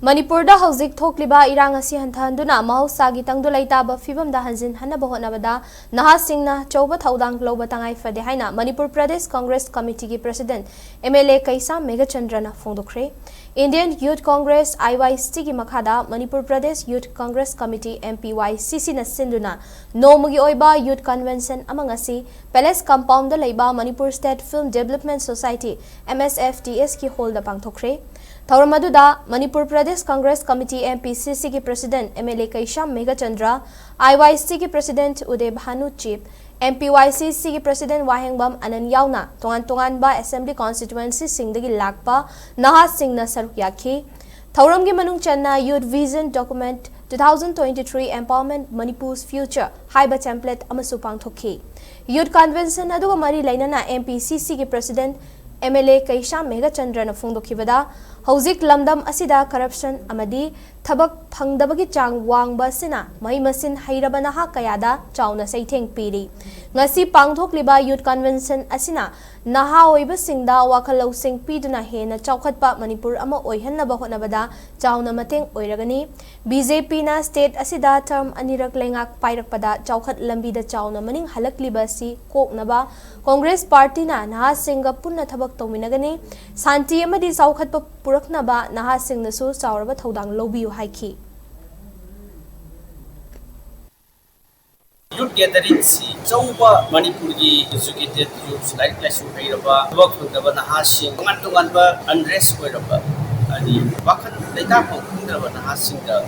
Manipurda hauzik thokliba irang asi hanthanduna mahosagi Tangdu Leitaba fibamda Hanjilhannaba Hotnabada Naha singna Achouba Thoudang Louba Tangai Phade haina Manipur Pradesh Congress Committee ki President MLA Kaisa Meghachandra na phongdokre. Indian Youth Congress IYC ki makhada Manipur Pradesh Youth Congress Committee MPYCC na sinduna nomugi oiba Youth Convention amangasi Palace Compound da leiba Manipur State Film Development Society MSFDS ki hold da pangthokre. Thoudang Manipur Pradesh Congress Committee MPCC ki President MLA Kaisa Meghachandra, IYC ki President Uday Bhanu Chief, MPYCC ki President Wahengbam Anan Yauna, Tongan ba Assembly Constituency Singdagi Lakpa, Naha Singna Saruk Yakhi, Thoudang ki Manung Channa Youth Vision Document 2023 Empowerment Manipur's Future, Haiba Template Amasupang Thoki. Youth Convention aduga mari lainana MPCC ki President MLA Kaisa Meghachandra na phongdokhibada hauzik lamdam asida corruption amadi thabak phangdabagi chang wangba sina mai masin hairaba naha kayada chauna saitheng piri ngasi pangthokliba youth convention asina naha oiba singda wakhalau sing piduna hena chaukhatpa manipur ama oihannaba hotnabada chauna mateng oiragani BJP na state asida term anirak lengak pairakpada chaukhat lambi da chauna maning halakliba si koknaba Congress party na naha singa punna thabak tawminagani santi amadi chaukhatpa puraknaba naha singna su chauraba Thoudang lobiyu haiki. Youth gathering si Achouba Manipuri educated youths like Lasu Hairaba, work with the Naha sing, Tungan ba unrest Hairaba, and the Wakan Leitaba Kundra Naha sing the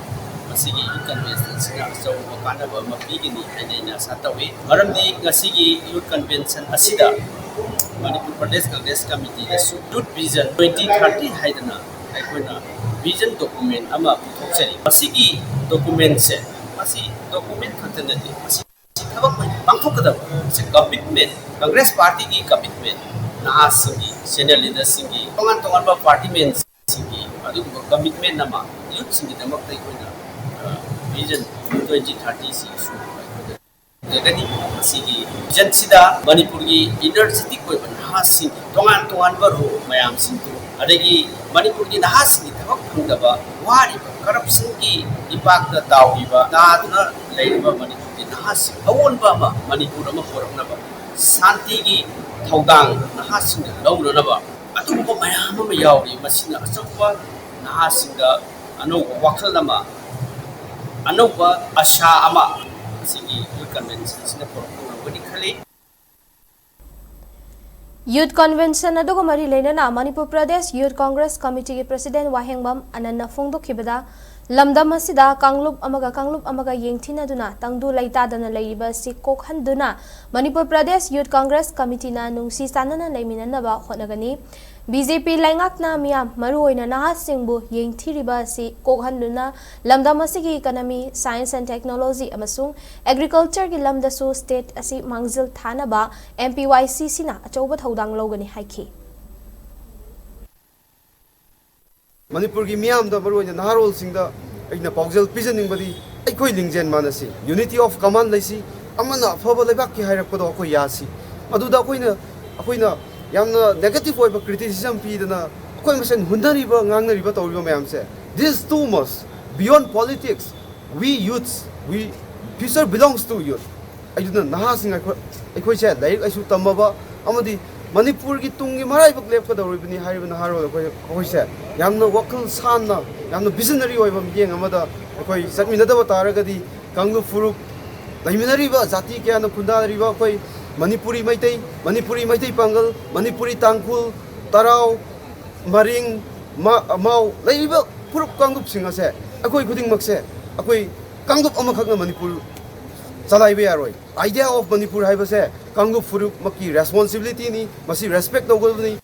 Masigi Youth Convention, so Wakandaba Mapigini and then Satawe, Maramdi Nasigi Youth Convention Asida, Manipur Pradesh Congress Committee, the Youth Vision 2030 Haidana, like Vision document ama puthokchari masigi document se masi document khantanadi masi thabak pangthokada se commitment Congress party ki commitment naha singi senior leaders singi tongan ba party men singi adu commitment nama youth singi damak tai koina Vision 2030 si su jagani masigi vision sida Manipur ki energetic koi naha singi tongan ba ro mayam singi adagi Manipur ki naha singi thabak phangdaba wari corruption ki ipak da tawiba naduna leiba Manipur ki naha singi awonba ma Manipur ama horaknaba santi ki Thoudang naha singi launanaba atuba mayam ama yauri masina Achouba naha singa anoba wakhal ama anoba asha ama singi youth convention sina porokna khali Youth Convention aduga mari leinana Manipur Pradesh Youth Congress Committee ki President Wahengbam Ananna phongdokhibada lamdam asida kanglub amaga yengthinaduna Tangdu Leitadana leiba si kokhanduna Manipur Pradesh Youth Congress Committee na nungsi sanana leiminanaba hotnagani BJP laingakna miyam maruoina naha singbu yengthiriba si kokhanduna lamdam asigi economy science and technology amasung agriculture ki lamdasu state asi mangzil thanaba MPYCC na Achouba Thoudang logani haiki Manipur ki miyam da maruoina naharol singda aina paujal pijaning badi aikoi lingjen manasi unity of command laisi amana phaba lebak ki hairakpado akoi yasi maduda akoina yamna negative oiba criticism pidana akoi masen hundariba ngangnariba tawriba mayamse this too much beyond politics we youths we future belongs to youth aiduna naha sing akoi che laik aisu tamaba amadi Manipur ki tungi marai bak lep ka dawribani hariba naharol akoi se yamna wakal sanna yamna visionary oiba miyeng amada akoi satminadaba taragadi kanglu furuk laiminariba jati kya na khundariba akoi Manipuri Maitai Pangal, Manipuri Tangkul, Tarau, Maring, Mau, Laiba, Puruk Kangup Singase, Akoi Kuding Makse, Akoi Kangup Amakaka Manipur Salai Bearoi. Idea of Manipur Haibase, Kangup Furuk Maki responsibility ni, Masi respect of Golden,